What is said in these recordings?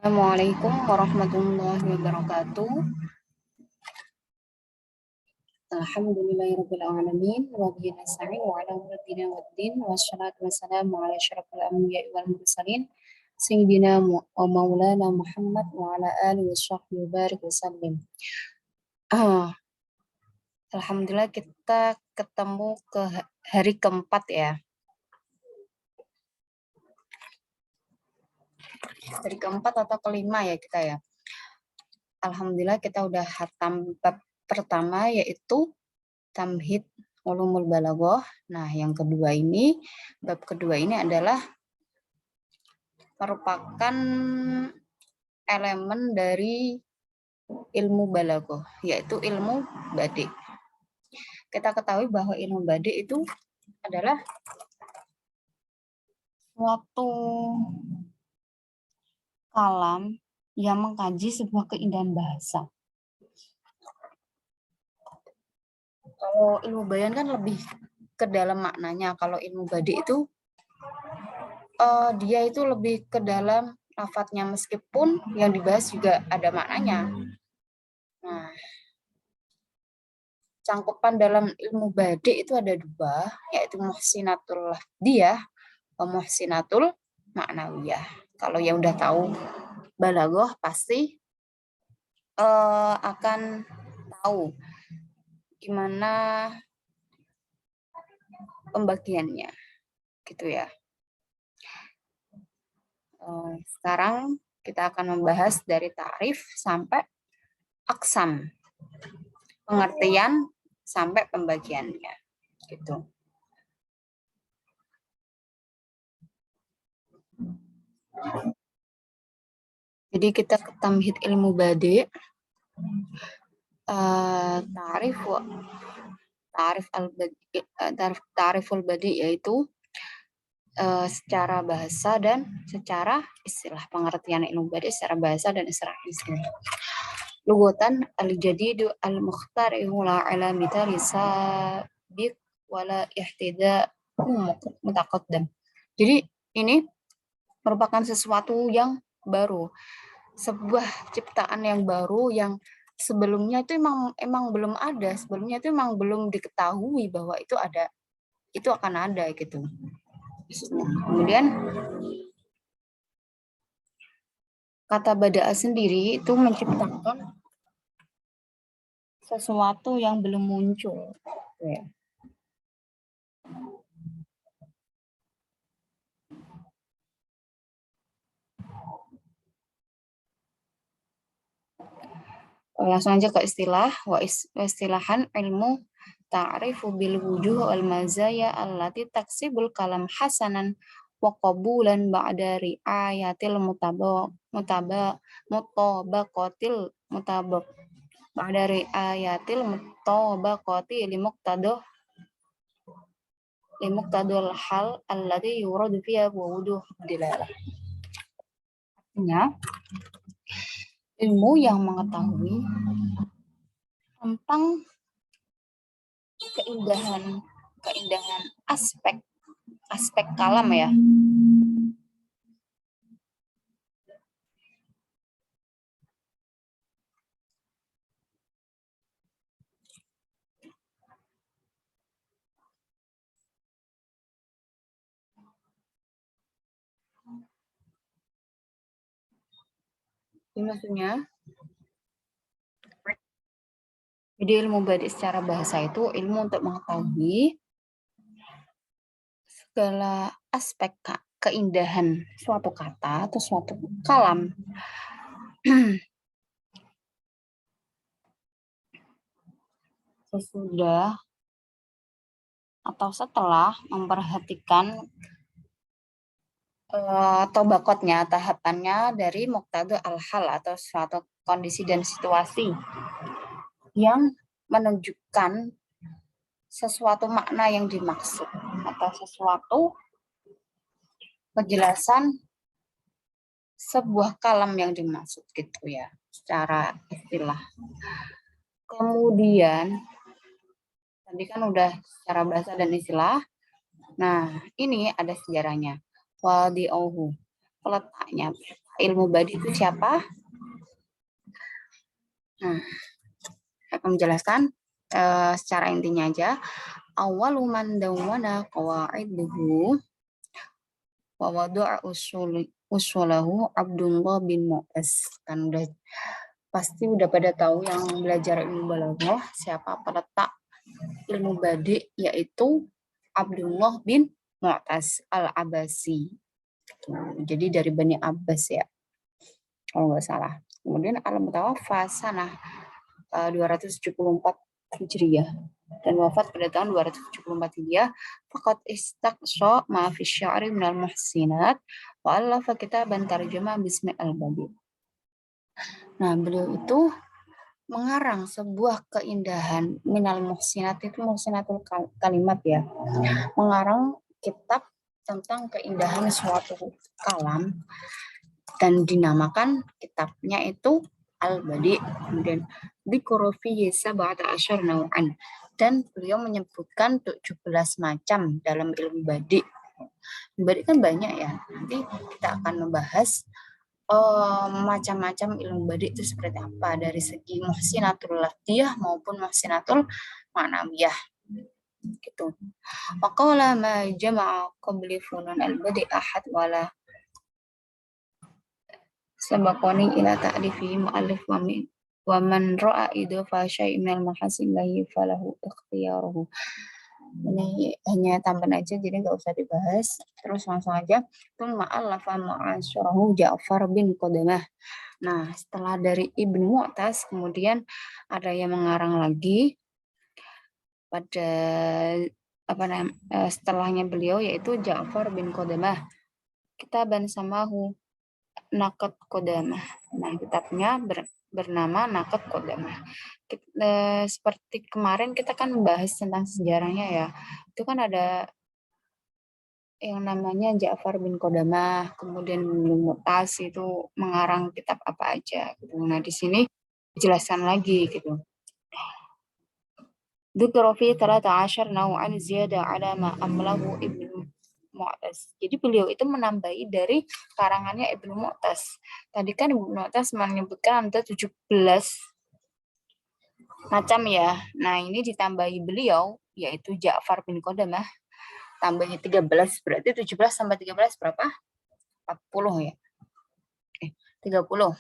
Assalamualaikum warahmatullahi wabarakatuh. Alhamdulillahirabbil alamin wa bihi nasta'in wa ala umuri dina waddin wassalatu wassalamu ala asyrafil anbiya'i wal mursalin sayyidina wa maulana Muhammad wa ala alihi washabbihi wa barik wasallim. Alhamdulillah kita ketemu ke hari keempat ya. Hari keempat atau kelima ya kita ya. Alhamdulillah kita udah hatam bab pertama yaitu Tamhid Ulumul Balaghah. Nah, yang kedua ini, bab kedua ini adalah merupakan elemen dari ilmu balaghah, yaitu ilmu badi'. Kita ketahui bahwa ilmu badi' itu adalah suatu kalam yang mengkaji sebuah keindahan bahasa. Kalau ilmu bayan kan lebih ke dalam maknanya. Kalau ilmu badi' itu dia itu lebih ke dalam lafadznya, meskipun yang dibahas juga ada maknanya. Nah, cangkupan dalam ilmu badi' itu ada dua, yaitu muhsinatul lafdiyah dan muhsinatul ma'nawiyah. Kalau yang udah tahu balaghah pasti akan tahu gimana pembagiannya, gitu ya. Sekarang kita akan membahas dari ta'rif sampai aqsam, pengertian sampai pembagiannya, gitu. Jadi kita ke tamhid ilmu badi'. Ta'riful badi' yaitu secara bahasa dan secara istilah, pengertian ilmu badi' secara bahasa dan secara istilah. Lughatan al-jadidu al-mukhtari'u la ala mithali sabiq wala ihtida'u mutaqaddam. Jadi ini merupakan sesuatu yang baru, sebuah ciptaan yang baru yang sebelumnya itu emang belum ada, sebelumnya itu emang belum diketahui bahwa itu ada, itu akan ada gitu. Kemudian kata bada'a sendiri itu menciptakan sesuatu yang belum muncul. Ya. Langsung aja ke istilah. Wa istilahan ilmu ta'rifu bil wujuh wal mazaya allati taksibul kalam hasanan wa qabulan ba'da ri'ayatil mutabaqatil ba'da ri'ayatil mutabaqati limuqtadul hal allati yuradu fiha wa wuduh dilalah. Artinya, ilmu yang mengetahui tentang keindahan aspek kalam ya. Ini maksudnya, jadi ilmu badi' secara bahasa itu ilmu untuk mengetahui segala aspek keindahan suatu kata atau suatu kalam. Sesudah atau setelah memperhatikan tobakotnya, tahapannya dari muqtada al-hal atau suatu kondisi dan situasi yang menunjukkan sesuatu makna yang dimaksud atau sesuatu penjelasan sebuah kalam yang dimaksud gitu ya, secara istilah. Kemudian tadi kan udah secara bahasa dan istilah. Nah, ini ada sejarahnya. Wadi'uhu, letaknya, ilmu badi itu siapa? Nah, saya akan menjelaskan secara intinya aja. Awalu man dawwana qawaiduhu wa wada'a usulahu Abdullah bin Mu'az. Kan udah pasti udah pada tahu yang belajar ilmu balaghah siapa peletak ilmu badi, yaitu Abdullah bin Mu'az al-Abasi. Jadi dari Bani Abbas ya, kalau nggak salah. Kemudian al-mutawaffa sanah 274 Hijriyah dan wafat pada tahun 274 Hijriyah. Faqad istaqsa ma fi sya'ri minal muhsinat wa allafa kitaban tarjuma bismi al-badi. Nah, beliau itu mengarang sebuah keindahan minal muhsinat, itu muhsinatul kalimat ya. Mengarang kitab tentang keindahan suatu kalam dan dinamakan kitabnya itu Al-Badi. Kemudian dzikru fihi sab'ata asyar naw'an, dan beliau menyebutkan 17 macam dalam ilmu badi. Badi kan banyak ya. Nanti kita akan membahas macam-macam ilmu badi itu seperti apa dari segi muhsinatul lafziyah maupun muhsinatul ma'nawiyah gitu. Waqala ma jama'a qabli funun al-badi ahad wala sabaqani ila ta'rifi mu'allif wa man ra'a idhafa syai'in minal mahasin lahi falahu ikhtiyaruhu. Ini hanya tambahan aja, jadi nggak usah dibahas. Terus langsung aja. Tsumma allafa mu'asyarahu Ja'far bin Qudamah. Nah, setelah dari Ibnu Mu'taz, kemudian ada yang mengarang lagi pada setelahnya beliau, yaitu Ja'far bin Qudamah. Kitaban samahu Naqad Qudamah. Nah, kitabnya bernama Naqad Qudamah. Seperti kemarin kita kan membahas tentang sejarahnya ya. Itu kan ada yang namanya Ja'far bin Qudamah, kemudian Ibnu Mu'taz itu mengarang kitab apa aja gitu. Nah, di sini dijelaskan lagi gitu. Dzikra fi 13 naw'an ziyada 'ala ma amlahu Ibnu Mu'taz. Jadi beliau itu menambahi dari karangannya Ibnu Mu'taz. Tadi kan Ibnu Mu'taz menyebutkan ada 17 macam ya. Nah, ini ditambahi beliau, yaitu Ja'far bin Qudamah. Tambahnya 13, berarti 17 tambah 13 berapa? 40 ya. 30.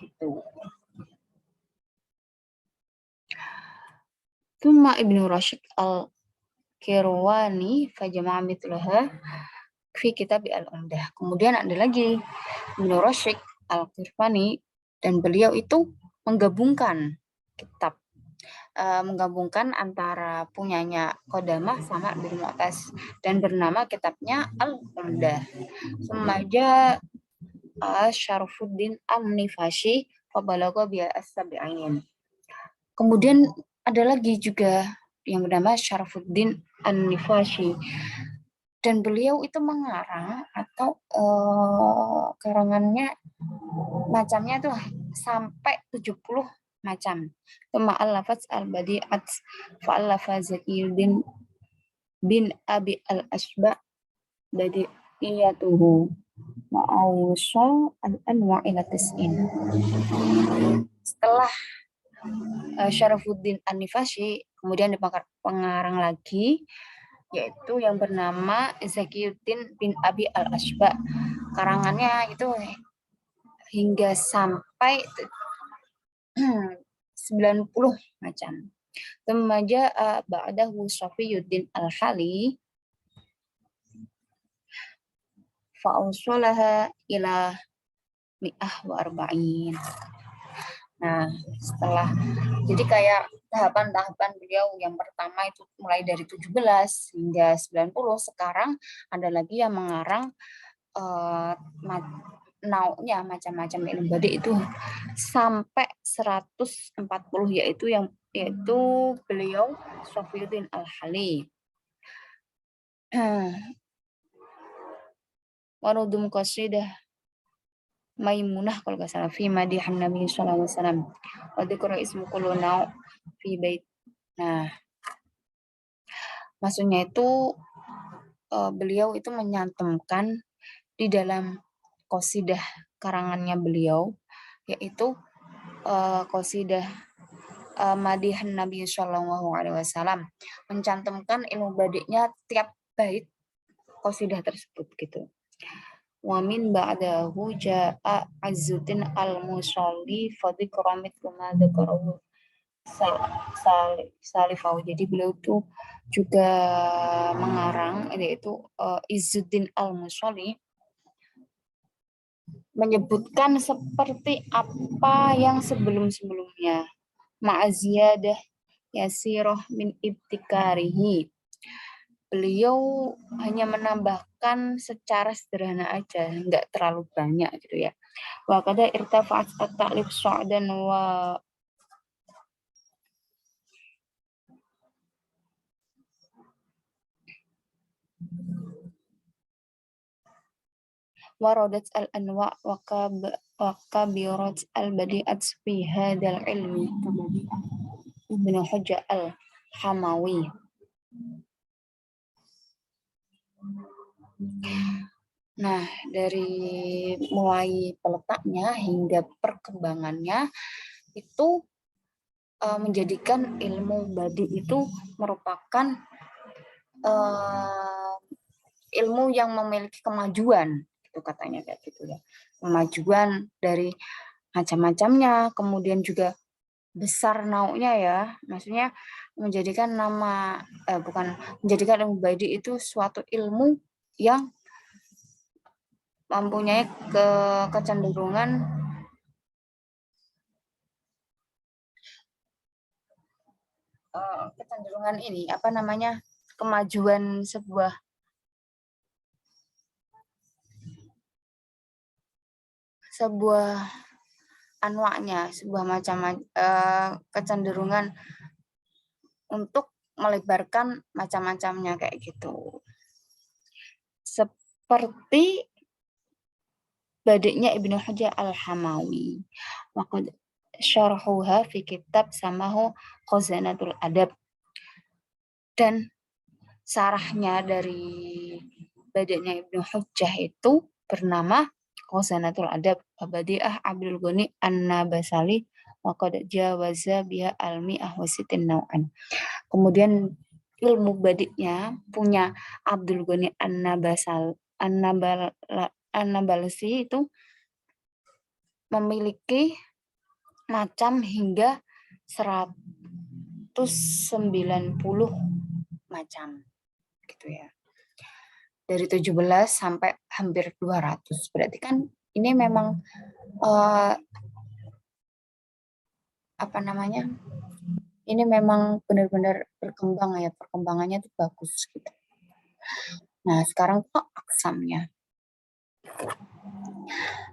Gitu. Thumma Ibnu Rashid al-Kirwani fajama'a mithlaha fi kitab al-Umdah. Kemudian ada lagi Ibnu Rashid al-Kirwani, dan beliau itu menggabungkan kitab, menggabungkan antara punyanya Qudamah sama Ibnu Mu'taz, dan bernama kitabnya Al-Umdah. Semaja Syarfuddin An-Nifashi fabalagha bi as-sab'in. Kemudian ada lagi juga yang bernama Syarfuddin An-Nifashi, dan beliau itu mengarang atau karangannya macamnya tuh sampai 70 macam. Ma'allafat al-badi'at fa'allafa Zakiyuddin bin Abi al-Asba badi'iyatuhu ma'awsal al-anwa' ila tis'in. Setelah Syarafuddin An-Nifashi, kemudian pengarang lagi, yaitu yang bernama Zakiyuddin bin Abi al-Asba. Karangannya itu hingga sampai 90 macam. Temaja ba'dahu Safiyuddin al-Hali fa'usolaha ila mi'ah wa arba'in. Nah, setelah, jadi kayak tahapan-tahapan beliau yang pertama itu mulai dari 17 hingga 90, sekarang ada lagi yang mengarang nau'nya macam-macam ilmu badi itu sampai 140, yaitu beliau Safiyuddin al-Hali. Warudum qasidah Maimunah kalau nggak salah fi madihan Nabi sallallahu alaihi wasallam wa dzikra ismu kullu nau' fi bait. Nah, maksudnya itu beliau itu menyantumkan di dalam qasidah karangannya beliau, yaitu qasidah Madih Nabi Shallallahu Alaihi Wasallam, mencantumkan ilmu badiknya tiap bait qasidah tersebut gitu. Wa min ba'dahu ja'a Azzuddin al-Musalli fa dzikra mithlu ma dzakarahu Salifau. Jadi beliau itu juga mengarang, yaitu Izzuddin al-Musalli menyebutkan seperti apa yang sebelum-sebelumnya. Ma'aziyadah yasiroh min ibtikarihi. Beliau hanya menambahkan secara sederhana aja, nggak terlalu banyak gitu ya. Wa kada irtafa'at at-ta'lif sa'dan wa waradat al-anwa' wa kabirat al-badi'at fi hadzal ilmi kabadi'ah Ibnu Hujjah al-Hamawi. Nah, dari mulai peletaknya hingga perkembangannya itu menjadikan ilmu badi itu merupakan ilmu yang memiliki kemajuan, itu katanya kayak gitu ya. Kemajuan dari macam-macamnya, kemudian juga besar naunya ya, maksudnya menjadikan menjadikan ilmu badi itu suatu ilmu yang mempunyai kecenderungan ini apa namanya, kemajuan sebuah anwaknya, sebuah macam kecenderungan untuk melebarkan macam-macamnya kayak gitu. Seperti badiknya Ibnu Hujjah al-Hamawi. Waqad syarhuha fi kitab samahu Khazanatul Adab. Dan sarahnya dari badiknya Ibnu Hujjah itu bernama Khazanatul Adab Abadi'ah Abdul Ghani An-Nabasali wa qad jawaza biha al-mi'ah wa sittin naw'an. Kemudian ilmu badiknya punya Abdul Ghani An-Nabalsi itu memiliki macam hingga 190 macam gitu ya. Dari 17 sampai hampir 200. Berarti kan ini memang apa namanya? Ini memang benar-benar berkembang ya, perkembangannya itu bagus gitu. Nah, sekarang kok aksamnya.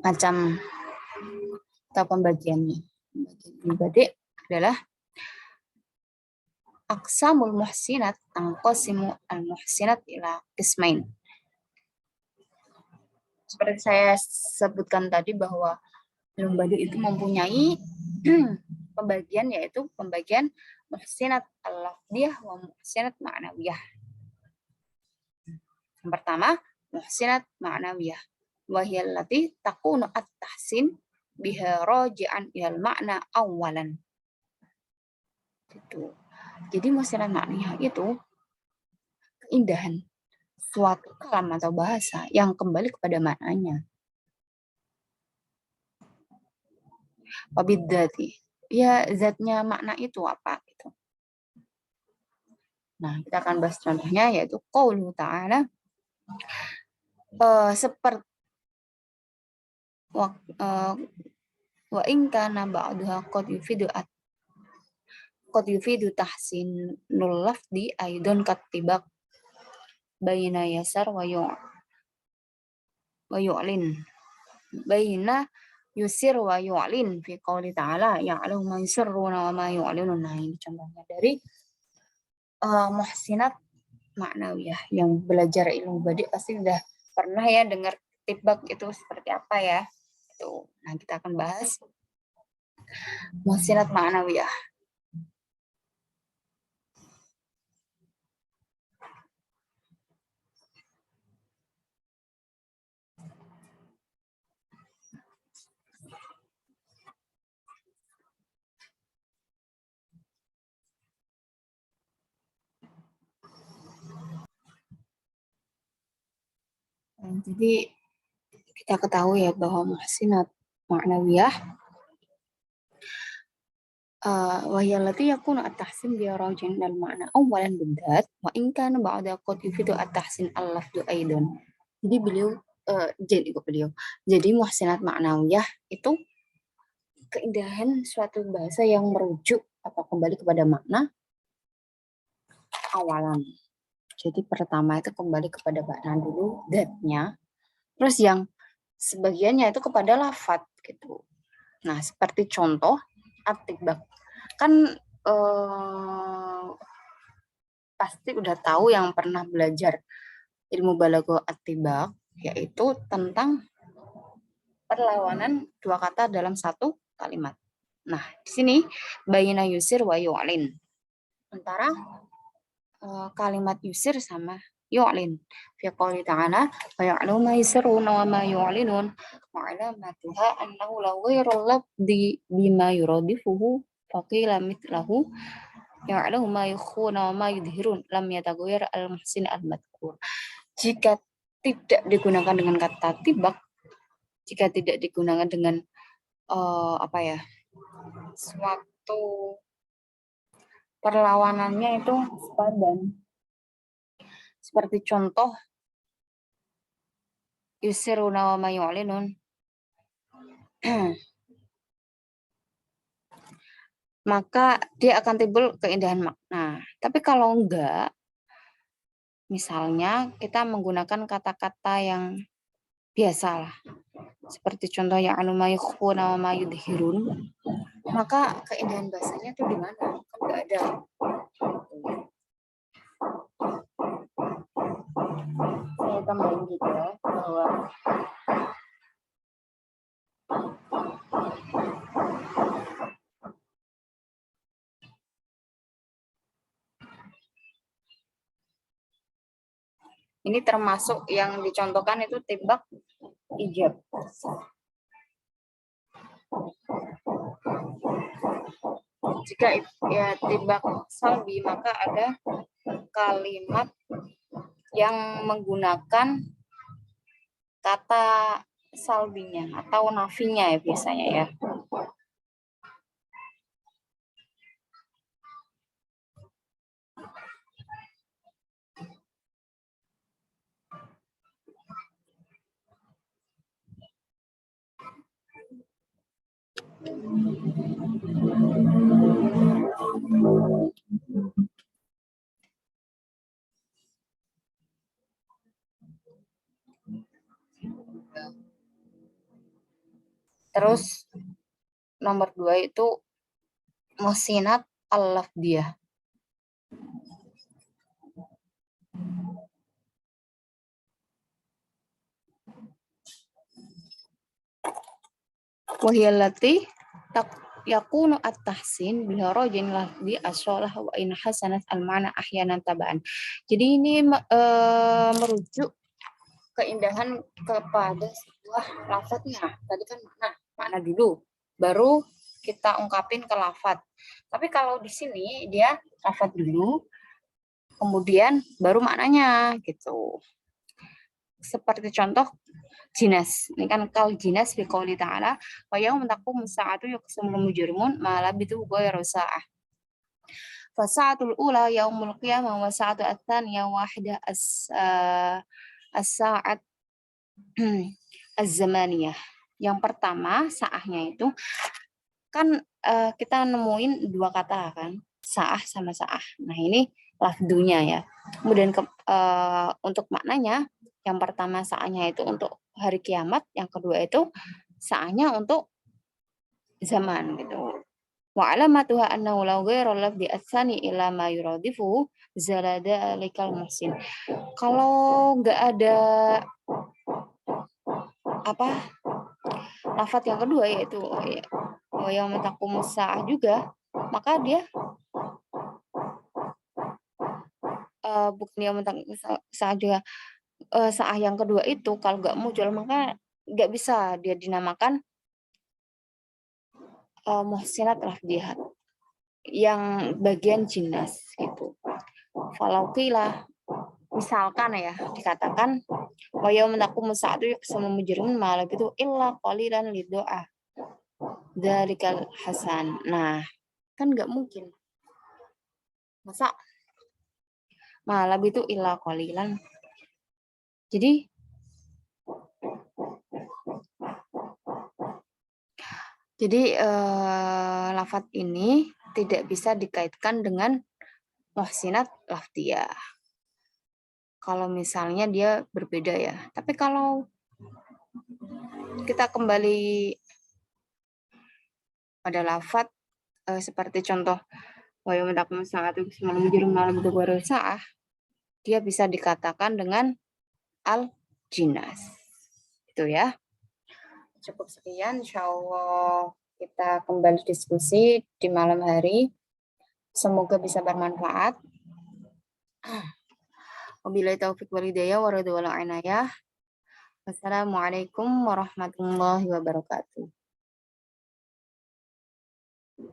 Macam atau pembagiannya. Pembagian badik adalah aqsamul muhsinat tanqasimu al-muhsinat ila qismain. Seperti saya sebutkan tadi bahwa ilmu badik itu mempunyai pembagian, yaitu pembagian muhsinat al-lafdiyah wa muhsinat ma'nawiyah. Yang pertama, muhsinat ma'nawiyah. Wa hiya allati takunu at-tahsin biha raji'an ilal ma'na awalan. Gitu. Jadi muhsinat ma'nawiyah itu keindahan suatu kalam atau bahasa yang kembali kepada maknanya. Wabidzati, ya zatnya makna itu apa gitu. Nah, kita akan bahas contohnya, yaitu qauluhu ta'ala seperti wa in kana ba'daha qad yufidu tahsinul lafdi aidon katibak baina yasar wa yu'lin baina yusir wa yu'lin fi qouli ta'ala ya'lamu ma yusirruna wa ma yu'linun. Nah, ini contohnya dari muhsinat ma'nawiyah. Yang belajar ilmu badik pasti sudah pernah ya dengar tibak itu seperti apa ya. Itu. Nah, kita akan bahas muhsinat ma'nawiyah. Jadi kita ketahui ya bahwa muhsinat ma'nawiyah وهي التي يكون التحسين بها راجعا إلى المعنى أولا بالذات وإن كان بعد قد يفيد التحسين اللفظ أيضا. Jadi jadi muhsinat ma'nawiyah itu keindahan suatu bahasa yang merujuk atau kembali kepada makna awalan. Jadi pertama itu kembali kepada makna dulu, zatnya. Terus yang sebagiannya itu kepada lafadz gitu. Nah, seperti contoh atibak. Kan pasti udah tahu yang pernah belajar ilmu balaghah atibak, yaitu tentang perlawanan dua kata dalam satu kalimat. Nah, di sini bayina yusir wa yu'lin. Antara kalimat yusir sama yu'lin. Fi qouli ta'ala wa ya'lamu ma yusirruna wa ma yu'linun wa 'alamatuha annahu la ghairul labdi bima yuradifuhu faqila mithlahu ya'lamu ma yukhuna wa ma yudhirun lam yataghayyar al-muhsin al-madhkur. Jika tidak digunakan dengan kata tibak, jika tidak digunakan dengan suatu perlawanannya itu sepadan. Seperti contoh yusiruna wa ma yu'linun. Maka dia akan timbul keindahan makna. Tapi kalau enggak, misalnya kita menggunakan kata-kata yang biasa lah. Seperti contoh yang anu ma yukhuna wa ma yudhirun. Maka keindahan bahasanya itu di mana? Kan enggak ada. Saya tambahin juga bahwa ini termasuk yang dicontohkan itu tibak ijab. Jika ya tibak salbi, maka ada kalimat yang menggunakan kata salbinya atau nafinya ya biasanya ya. Terus nomor 2 itu muhsinat al-lafdiyah. Wahiyallati yakunu at-tahsin bila rajin lafdi as-shalah wa in hasanat al-ma'na ahyanan tabaan. Jadi ini merujuk keindahan kepada sebuah lafadznya. Tadi kan makna dulu, baru kita ungkapin ke lafadz. Tapi kalau di sini dia lafadz dulu, kemudian baru maknanya gitu. Seperti contoh jinas. Ini kan kal jinas bi qouli ta'ala wa yauma taqumu sa'atu yuqsimul mujrimun ma labitu ghayra sa'ah. Fa sa'atul ula yaumul qiyamah wa sa'atu ats-tsaniyah wahidah as-sa'at az-zamaniyah. Yang pertama saahnya itu kan kita nemuin dua kata kan, saah sama saah. Nah, ini lafdunya ya. Kemudian untuk maknanya yang pertama saahnya itu untuk hari kiamat, yang kedua itu saahnya untuk zaman gitu. Wa alamatuha annahu law ghayra lafdi atsani ila ma yuradifu zalada alikal muhsin. Kalau enggak ada lafadz yang kedua yaitu yang taqumus saah juga, maka dia bukan yang saah juga saah yang kedua itu kalau nggak muncul maka nggak bisa dia dinamakan muhsinat lafdiyah yang bagian jinas gitu. Falau qila misalkan ya dikatakan wa yauma taqumu sa'atu yaqsamu mujrimun ma labitu illa qalilan lidoa dzalikal hasan. Nah, kan nggak mungkin. Masa malab itu illa qalilan. Jadi lafadz ini tidak bisa dikaitkan dengan muhsinat lafdiyah. Kalau misalnya dia berbeda ya. Tapi kalau kita kembali pada lafadz seperti contoh wa yauma taqumu sa'atu yaqsamu mujrimun ma labitu ghairu sa'ah, dia bisa dikatakan dengan al-jinas. Itu ya. Cukup sekian, insyaallah kita kembali diskusi di malam hari. Semoga bisa bermanfaat. Wabillahi taufiq wal hidayah wa ridha wal inayah. Wassalamualaikum warahmatullahi wabarakatuh.